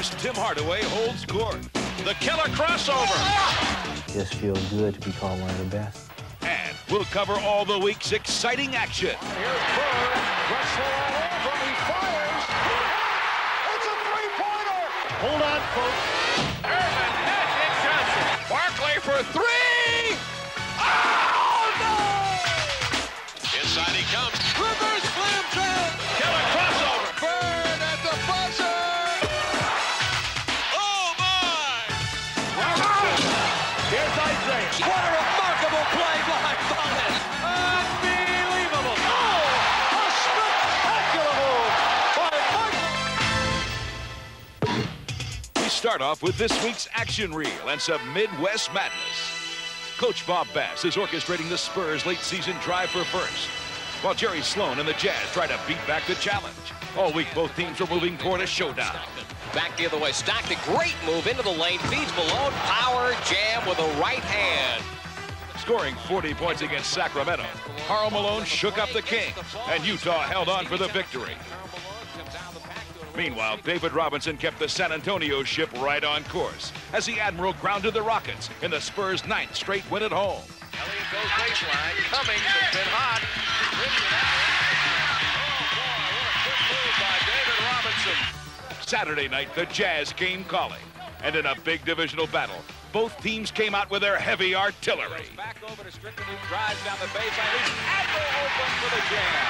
as Tim Hardaway holds court. The killer crossover. Just feels good to be called one of the best. And we'll cover all the week's exciting action. Here's Bird. Drexler all over. He fires. It's a three-pointer. Hold on, folks. Irvin Magic Johnson. Barkley for three. Oh, no! Inside he comes. Rivers slams in. Killer crossover. Bird at the buzzer. Oh, my! Here's Isaiah. What a remarkable play by Mullins. Unbelievable. Oh, a spectacular move by Mike. We start off with this week's action reel and some Midwest madness. Coach Bob Bass is orchestrating the Spurs' late-season drive for first, while Jerry Sloan and the Jazz try to beat back the challenge. All week, both teams are moving toward a showdown. Back the other way. Stockton, great move into the lane. Feeds Malone. Power jam with a right hand. Scoring 40 points against Sacramento, Karl Malone shook up the Kings, and Utah held on for the victory. Meanwhile, David Robinson kept the San Antonio ship right on course as the Admiral grounded the Rockets in the Spurs' 9th straight win at home. Elliott goes baseline. Cummings has been hot. Oh, boy, what a quick move by David Robinson. Saturday night, the Jazz came calling, and in a big divisional battle, both teams came out with their heavy artillery. Back over to Strickland, who drives down the baseline. He's Admiral open for the jam.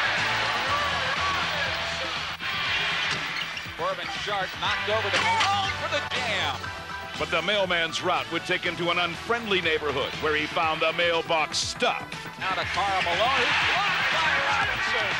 Corbin Sharp knocked over to Malone for the jam. But the mailman's route would take him to an unfriendly neighborhood where he found the mailbox stuffed. Now to Karl Malone, who's blocked by Robinson.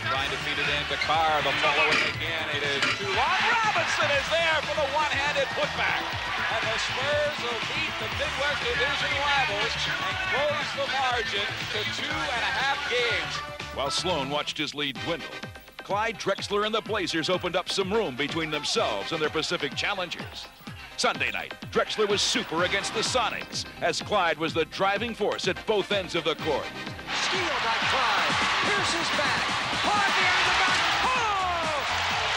Trying to feed it in to Carr, the follow-in again. It is too long. Robinson is there for the one-handed putback. And the Spurs will beat the Midwest Division rivals and close the margin to 2.5 games. While Sloan watched his lead dwindle, Clyde Drexler and the Blazers opened up some room between themselves and their Pacific challengers. Sunday night, Drexler was super against the Sonics, as Clyde was the driving force at both ends of the court. Steal by Clyde. Pierce is back. Clyde behind the back. Oh!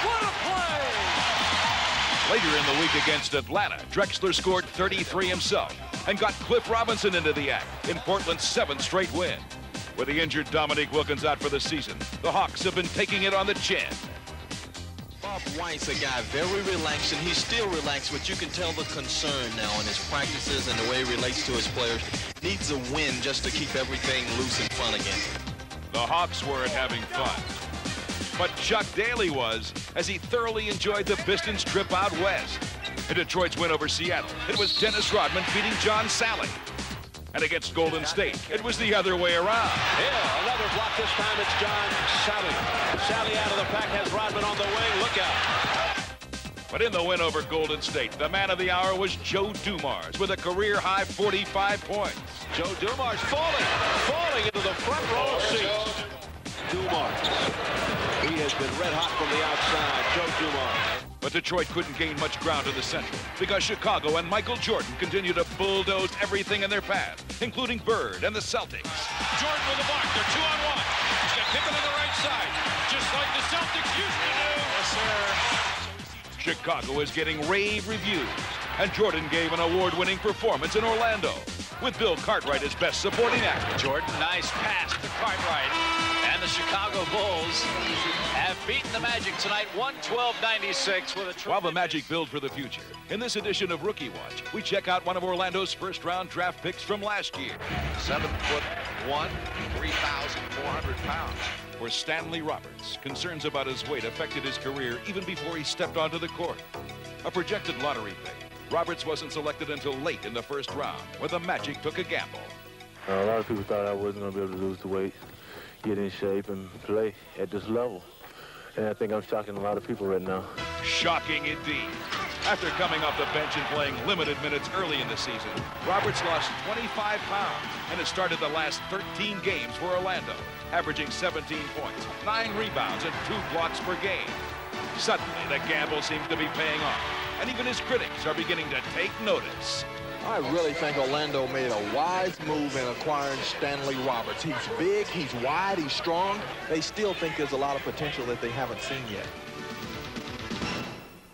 What a play! Later in the week against Atlanta, Drexler scored 33 himself and got Cliff Robinson into the act in Portland's 7th straight win. With the injured Dominique Wilkins out for the season, the Hawks have been taking it on the chin. Bob White's a guy very relaxed, and he's still relaxed, but you can tell the concern now in his practices and the way he relates to his players. Needs a win just to keep everything loose and fun again. The Hawks weren't having fun, but Chuck Daly was, as he thoroughly enjoyed the Pistons' trip out west. In Detroit's win over Seattle, it was Dennis Rodman beating John Sally. And against Golden State, it was the other way around. Yeah, another block this time. It's John Sally. Sally out of the pack, has Rodman on the wing. Look out. But in the win over Golden State, the man of the hour was Joe Dumars with a career-high 45 points. Joe Dumars falling into the front row seats. Dumars. He has been red hot from the outside. Joe Dumars. But Detroit couldn't gain much ground in the Central because Chicago and Michael Jordan continue to bulldoze everything in their path, including Bird and the Celtics. Jordan with the block. They're 2-on-1. He's got Pippen on the right side. Just like the Celtics used to do. Yes, sir. Chicago is getting rave reviews, and Jordan gave an award-winning performance in Orlando, with Bill Cartwright as best supporting actor. Jordan, nice pass to Cartwright. And the Chicago Bulls have beaten the Magic tonight, 112-96 with a... While the Magic build for the future, in this edition of Rookie Watch, we check out one of Orlando's first-round draft picks from last year. 7'1", 3,400 pounds. For Stanley Roberts, concerns about his weight affected his career even before he stepped onto the court. A projected lottery pick, Roberts wasn't selected until late in the first round, where the Magic took a gamble. A lot of people thought I wasn't going to be able to lose the weight, get in shape, and play at this level. And I think I'm shocking a lot of people right now. Shocking indeed. After coming off the bench and playing limited minutes early in the season, Roberts lost 25 pounds and has started the last 13 games for Orlando, averaging 17 points, 9 rebounds, and 2 blocks per game. Suddenly, the gamble seems to be paying off, and even his critics are beginning to take notice. I really think Orlando made a wise move in acquiring Stanley Roberts. He's big, he's wide, he's strong. They still think there's a lot of potential that they haven't seen yet.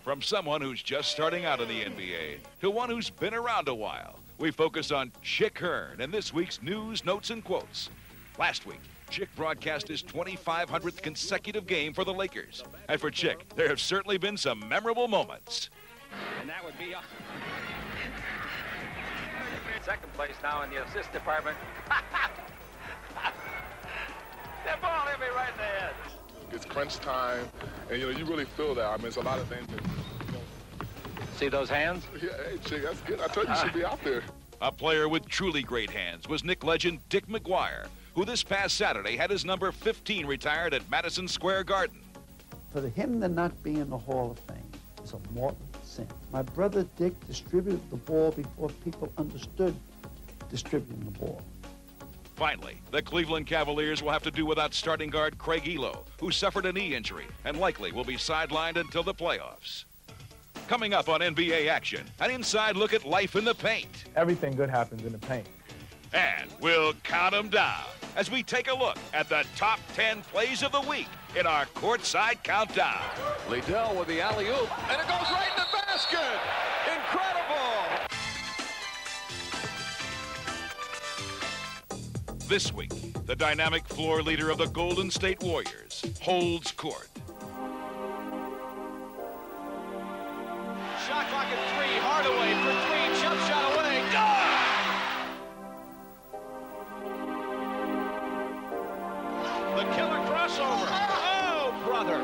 From someone who's just starting out in the NBA to one who's been around a while, we focus on Chick Hearn in this week's News, Notes, and Quotes. Last week, Chick broadcast his 2,500th consecutive game for the Lakers. And for Chick, there have certainly been some memorable moments. And that would be second place now in the assist department. That ball hit me right in the head. It's crunch time, and you really feel that. I mean, it's a lot of things that, See those hands? Yeah, hey, Chick, that's good. I told you should be out there. A player with truly great hands was Knick legend Dick McGuire, who this past Saturday had his number 15 retired at Madison Square Garden. For him to not be in the Hall of Fame is a mortal sin. My brother Dick distributed the ball before people understood distributing the ball. Finally, the Cleveland Cavaliers will have to do without starting guard Craig Elo, who suffered a knee injury and likely will be sidelined until the playoffs. Coming up on NBA Action, an inside look at life in the paint. Everything good happens in the paint. And we'll count them down as we take a look at the top 10 plays of the week in our Courtside Countdown. Liddell with the alley-oop, and it goes right in the basket! Incredible! This week, the dynamic floor leader of the Golden State Warriors holds court. Shot clock at 3, Hardaway for 3, jump shot away, good! The killer crossover, oh, brother!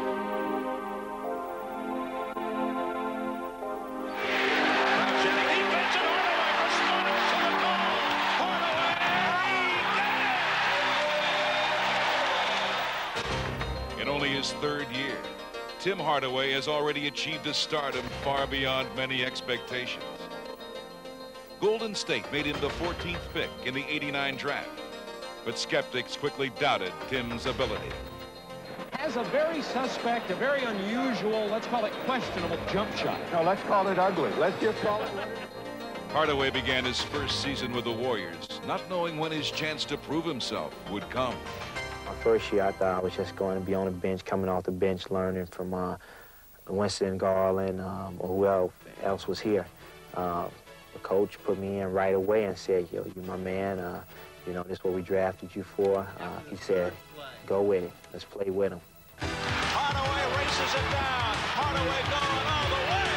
Crouching defense and Hardaway responds to the call! Hardaway, In only his third year, Tim Hardaway has already achieved a stardom far beyond many expectations. Golden State made him the 14th pick in the '89 draft, but skeptics quickly doubted Tim's ability. Has a very suspect, a very unusual, let's call it questionable jump shot. No, let's call it ugly. Let's just call it. Hardaway began his first season with the Warriors, not knowing when his chance to prove himself would come. My first year, I thought I was just going to be on the bench, coming off the bench, learning from Winston Garland or who else was here. The coach put me in right away and said, yo, you my man. You know, this is what we drafted you for. He said, go with it. Let's play with him. Hardaway races it down. Hardaway going all the way.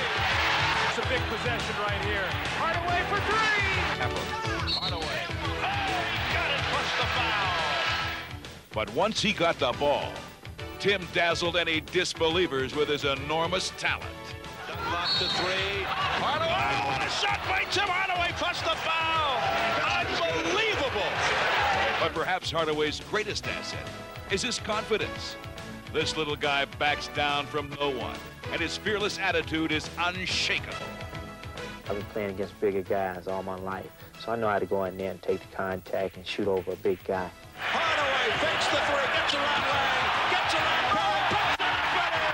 It's a big possession right here. Hardaway for 3. Hardaway. Oh, he got it. Push the foul. But once he got the ball, Tim dazzled any disbelievers with his enormous talent. Clock to 3. Hardaway. Oh, what a shot by Tim Hardaway. Plus the foul. Unbelievable. But perhaps Hardaway's greatest asset is his confidence. This little guy backs down from no one, and his fearless attitude is unshakable. I've been playing against bigger guys all my life, so I know how to go in there and take the contact and shoot over a big guy. Hardaway fakes the 3, gets around Lang, gets around Curry, puts it better.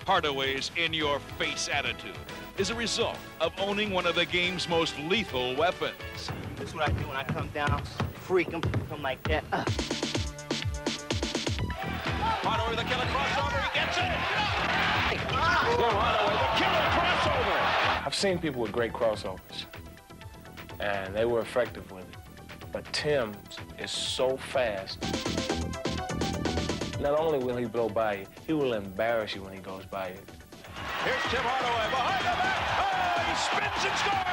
Hardaway's in-your-face attitude is a result of owning one of the game's most lethal weapons. This is what I do when I come down, freak him, come like that. Hardaway, the killer crossover, he gets it. Hardaway, the killer crossover. I've seen people with great crossovers, and they were effective with it. But Tim is so fast. Not only will he blow by you, he will embarrass you when he goes by you. Here's Tim Hardaway behind the back. Oh, he spins and scores.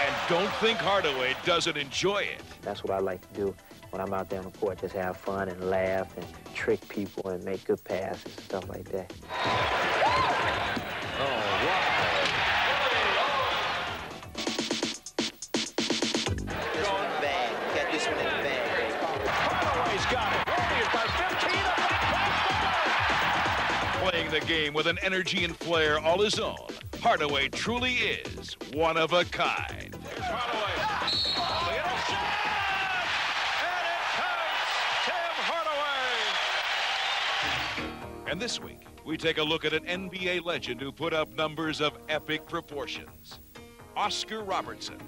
And don't think Hardaway doesn't enjoy it. That's what I like to do when I'm out there on the court, just have fun and laugh and trick people and make good passes and stuff like that. Oh, wow. Playing the game with an energy and flair all his own, Hardaway truly is one of a kind. Hardaway. Look at the shot! And it counts! Tim Hardaway! And this week, we take a look at an NBA legend who put up numbers of epic proportions. Oscar Robertson.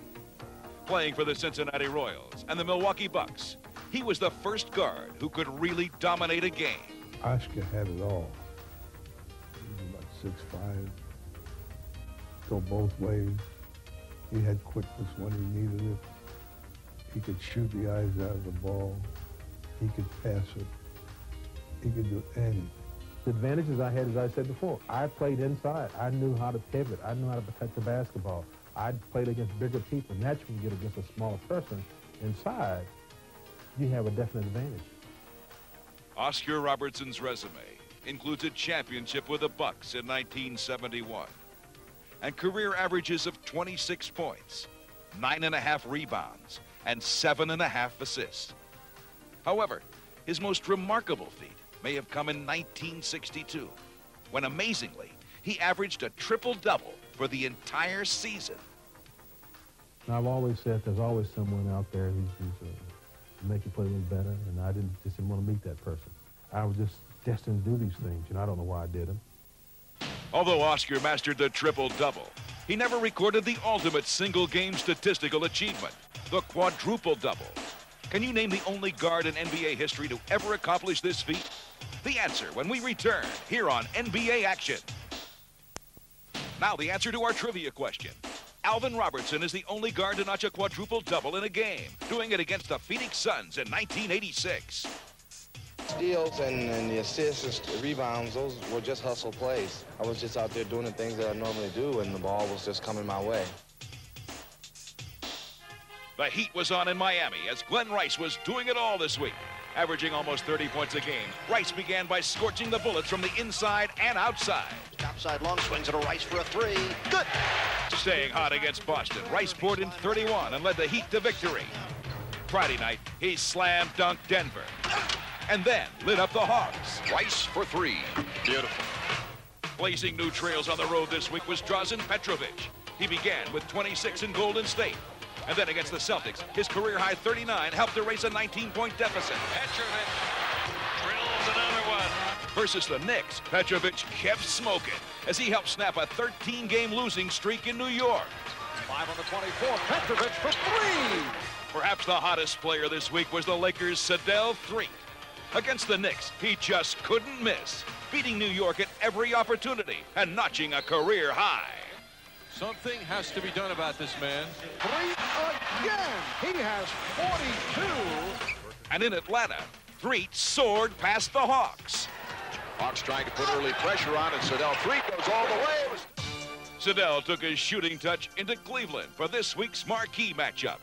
Playing for the Cincinnati Royals and the Milwaukee Bucks, he was the first guard who could really dominate a game. Oscar had it all. He was about 6'5", go both ways. He had quickness when he needed it. He could shoot the eyes out of the ball. He could pass it. He could do anything. The advantages I had, as I said before, I played inside. I knew how to pivot. I knew how to protect the basketball. I played against bigger people. Naturally, you get against a smaller person inside, you have a definite advantage. Oscar Robertson's resume includes a championship with the Bucks in 1971 and career averages of 26 points, 9.5 rebounds, and 7.5 assists. However, his most remarkable feat may have come in 1962, when amazingly, he averaged a triple-double for the entire season. Now, I've always said there's always someone out there who's make you play a little better, and I just didn't want to meet that person. I was just destined to do these things, I don't know why I did them. Although Oscar mastered the triple-double, he never recorded the ultimate single-game statistical achievement, the quadruple-double. Can you name the only guard in NBA history to ever accomplish this feat? The answer when we return here on NBA Action. Now the answer to our trivia question. Alvin Robertson is the only guard to notch a quadruple-double in a game, doing it against the Phoenix Suns in 1986. Steals and the assists and rebounds, those were just hustle plays. I was just out there doing the things that I normally do, and the ball was just coming my way. The heat was on in Miami as Glenn Rice was doing it all this week. Averaging almost 30 points a game, Rice began by scorching the bullets from the inside and outside. Topside long swings it to Rice for a three. Good! Staying hot against Boston, Rice poured in 31 and led the Heat to victory. Friday night, he slam dunked Denver and then lit up the Hawks. Rice for three. Beautiful. Blazing new trails on the road this week was Drazen Petrovic. He began with 26 in Golden State. And then against the Celtics, his career-high 39 helped erase a 19-point deficit. Petrovic drills another one. Versus the Knicks, Petrovic kept smoking as he helped snap a 13-game losing streak in New York. 5 on the 24, Petrovic for three. Perhaps the hottest player this week was the Lakers' Sedell Threatt. Against the Knicks, he just couldn't miss, beating New York at every opportunity and notching a career high. Something has to be done about this man. Threatt again. He has 42. And in Atlanta, Threatt soared past the Hawks. Hawks trying to put early pressure on, and Sedell Threatt goes all the way. Sedell took his shooting touch into Cleveland for this week's marquee matchup.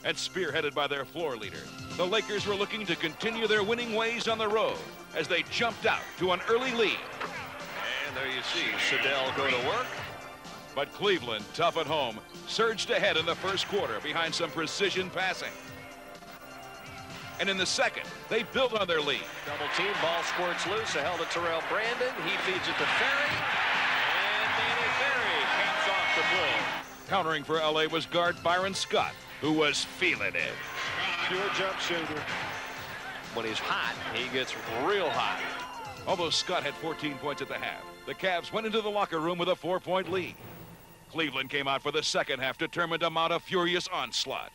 And spearheaded by their floor leader, the Lakers were looking to continue their winning ways on the road as they jumped out to an early lead. And there you see Sedell go to work. But Cleveland, tough at home, surged ahead in the first quarter behind some precision passing. And in the second, they built on their lead. Double team, ball squirts loose, a held to Terrell Brandon. He feeds it to Ferry, and Danny Ferry caps off the play. Countering for LA was guard Byron Scott, who was feeling it. Pure jump shooter. When he's hot, he gets real hot. Although Scott had 14 points at the half, the Cavs went into the locker room with a 4-point lead. Cleveland came out for the second half determined to mount a furious onslaught.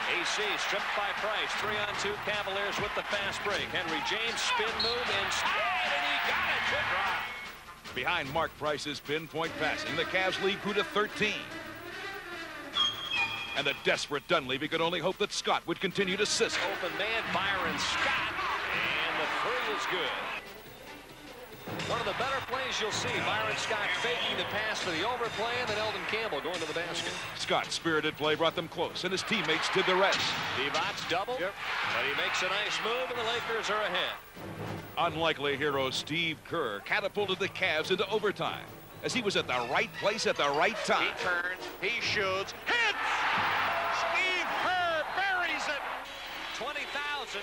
AC stripped by Price. 3-on-2 Cavaliers with the fast break. Henry James spin move inside, and he got it. Good drop. Behind Mark Price's pinpoint passing, the Cavs lead grew to 13. And the desperate Dunleavy could only hope that Scott would continue to sizzle. Open man, Byron Scott, and the three is good. One of the better plays you'll see, Byron Scott faking the pass for the overplay, and then Eldon Campbell going to the basket. Scott's spirited play brought them close, and his teammates did the rest. Divac double, but he makes a nice move, and the Lakers are ahead. Unlikely hero Steve Kerr catapulted the Cavs into overtime as he was at the right place at the right time. He turns, he shoots, hits! Steve Kerr buries it! 20,000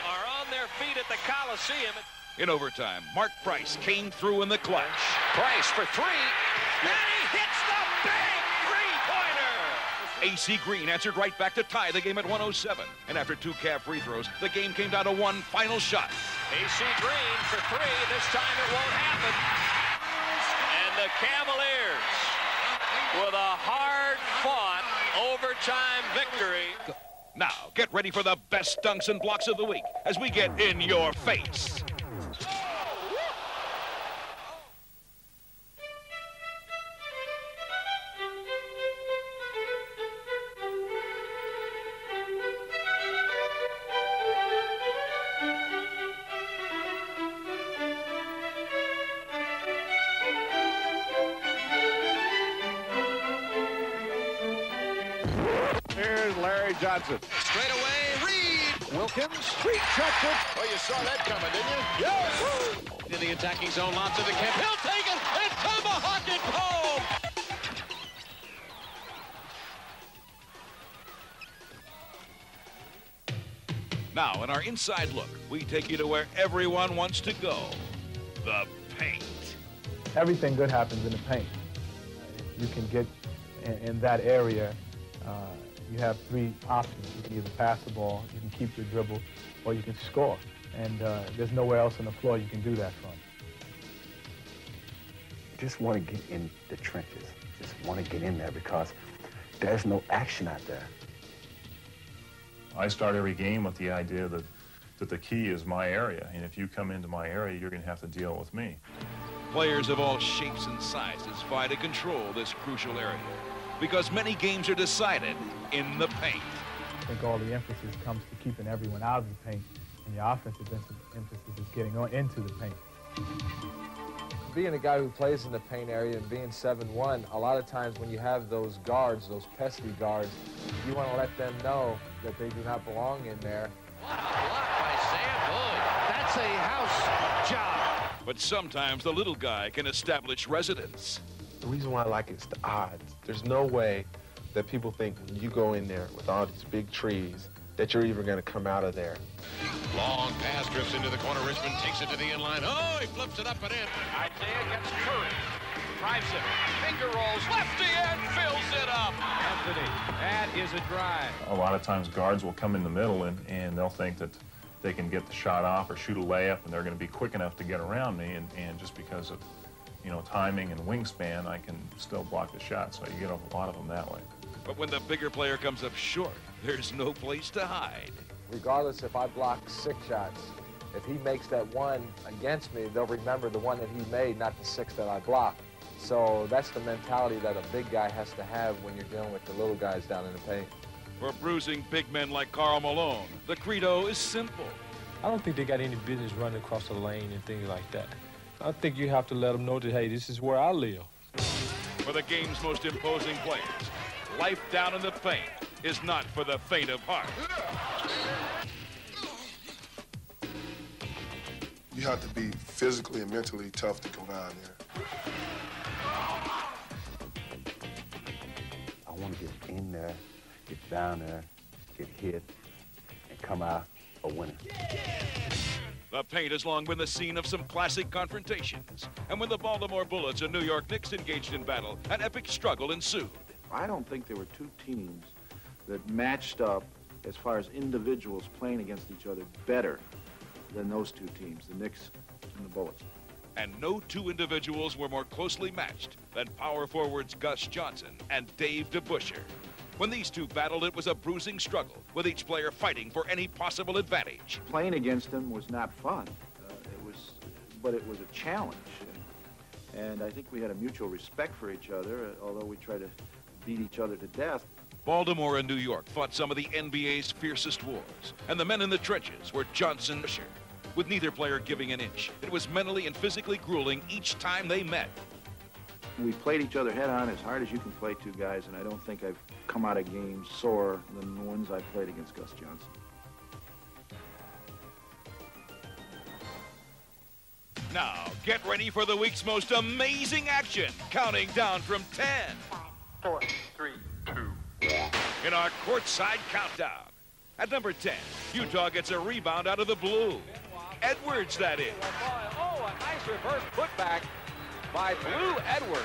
are on their feet at the Coliseum. In overtime, Mark Price came through in the clutch. Price for three, and he hits the big three-pointer! AC Green answered right back to tie the game at 107. And after 2 Cav free throws, the game came down to one final shot. AC Green for three, this time it won't happen. And the Cavaliers, with a hard-fought overtime victory. Now, get ready for the best dunks and blocks of the week as we get in your face. Here's Larry Johnson. Straight away, Reed. Wilkins. Rechecked it. Oh, you saw that coming, didn't you? Yes. In the attacking zone, lots of the camp. He'll take it and tomahawk it home. Now, in our inside look, we take you to where everyone wants to go, the paint. Everything good happens in the paint. If you can get in that area, you have three options. You can either pass the ball, you can keep your dribble, or you can score. And there's nowhere else on the floor you can do that from. Just want to get in the trenches. Just want to get in there because there's no action out there. I start every game with the idea that the key is my area, and if you come into my area, you're going to have to deal with me. Players of all shapes and sizes vie to control this crucial area because many games are decided in the paint. I think all the emphasis comes to keeping everyone out of the paint, and your offensive emphasis is getting into the paint. Being a guy who plays in the paint area and being 7'1", a lot of times when you have those guards, those pesky guards, you want to let them know that they do not belong in there. What a block by Sam Boyd. That's a house job. But sometimes the little guy can establish residence. The reason why I like it is the odds. There's no way that people think when you go in there with all these big trees that you're even going to come out of there. Long pass drifts into the corner. Richmond takes it to the inline. Oh, he flips it up and in. Isaiah gets Curry. Drives it. Finger rolls. Lefty and fills it up. Anthony, that is a drive. A lot of times guards will come in the middle and they'll think that they can get the shot off or shoot a layup and they're going to be quick enough to get around me, and just because of, you know, timing and wingspan, I can still block the shot, so you get a lot of them that way. But when the bigger player comes up short, there's no place to hide. Regardless if I block 6 shots, if he makes that one against me, they'll remember the one that he made, not the 6 that I blocked. So that's the mentality that a big guy has to have when you're dealing with the little guys down in the paint. For bruising big men like Karl Malone, the credo is simple. I don't think they got any business running across the lane and things like that. I think you have to let them know that, hey, this is where I live. For the game's most imposing players, life down in the paint is not for the faint of heart. You have to be physically and mentally tough to go down there. I want to get in there, get down there, get hit, and come out a winner. The paint has long been the scene of some classic confrontations. And when the Baltimore Bullets and New York Knicks engaged in battle, an epic struggle ensued. I don't think there were two teams that matched up as far as individuals playing against each other better than those two teams, the Knicks and the Bullets. And no two individuals were more closely matched than power forwards Gus Johnson and Dave DeBusschere. When these two battled, it was a bruising struggle, with each player fighting for any possible advantage. Playing against them was not fun, but it was a challenge. And I think we had a mutual respect for each other, although we tried to beat each other to death. Baltimore and New York fought some of the NBA's fiercest wars, and the men in the trenches were Johnson and DeBusschere. With neither player giving an inch, it was mentally and physically grueling each time they met. We played each other head-on as hard as you can play two guys, and I don't think I've come out of games sore than the ones I played against Gus Johnson. Now, get ready for the week's most amazing action, counting down from 10. 5, 4, 3, 2, 1. In our courtside countdown. At number 10, Utah gets a rebound out of the blue. Edwards, that is. Oh, a nice reverse putback by Blue Edwards.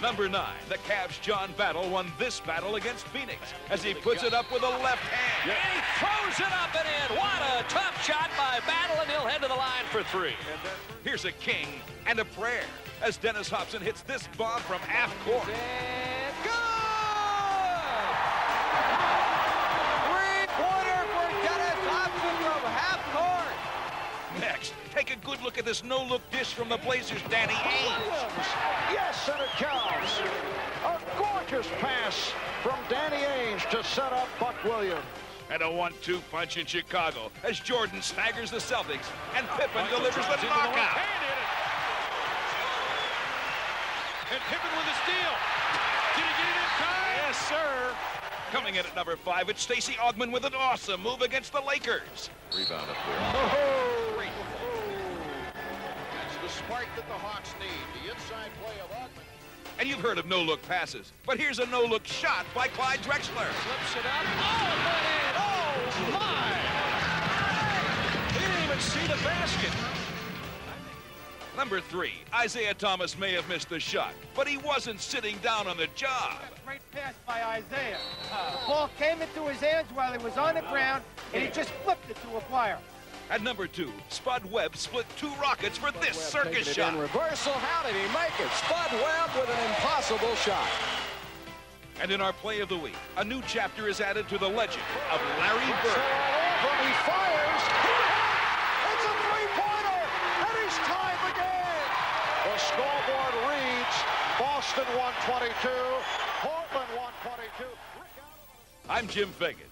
Number 9, the Cavs' John Battle won this battle against Phoenix as he puts it up with a left hand. And he throws it up and in. What a tough shot by Battle, and he'll head to the line for 3. Here's a king and a prayer as Dennis Hobson hits this bomb from half court. And good! Three-pointer for Dennis Hobson from half court. Next, take a good look at this no-look dish from the Blazers' Danny Ainge. Yes, and it counts. A gorgeous pass from Danny Ainge to set up Buck Williams. And a 1-2 punch in Chicago as Jordan staggers the Celtics and Pippen delivers the knockout. And Pippen with a steal. Did he get it in time? Yes, sir. Coming in at number 5, it's Stacey Augmon with an awesome move against the Lakers. Rebound up there. Oh! Great. That's the spark that the Hawks need. The inside play of Augmon. And you've heard of no-look passes, but here's a no-look shot by Clyde Drexler. Flips it up. Oh, my! He didn't even see the basket. Number 3, Isaiah Thomas may have missed the shot, but he wasn't sitting down on the job. Great pass by Isaiah. The ball came into his hands while he was on the ground, and he just flipped it to a flyer. At number 2, Spud Webb split 2 Rockets for this circus shot. In reversal, how did he make it? Spud Webb with an impossible shot. And in our play of the week, a new chapter is added to the legend of Larry Bird. He fires. It's a three-pointer, and he's tied the game. The scoreboard reads Boston 122, Portland 122. I'm Jim Fagan.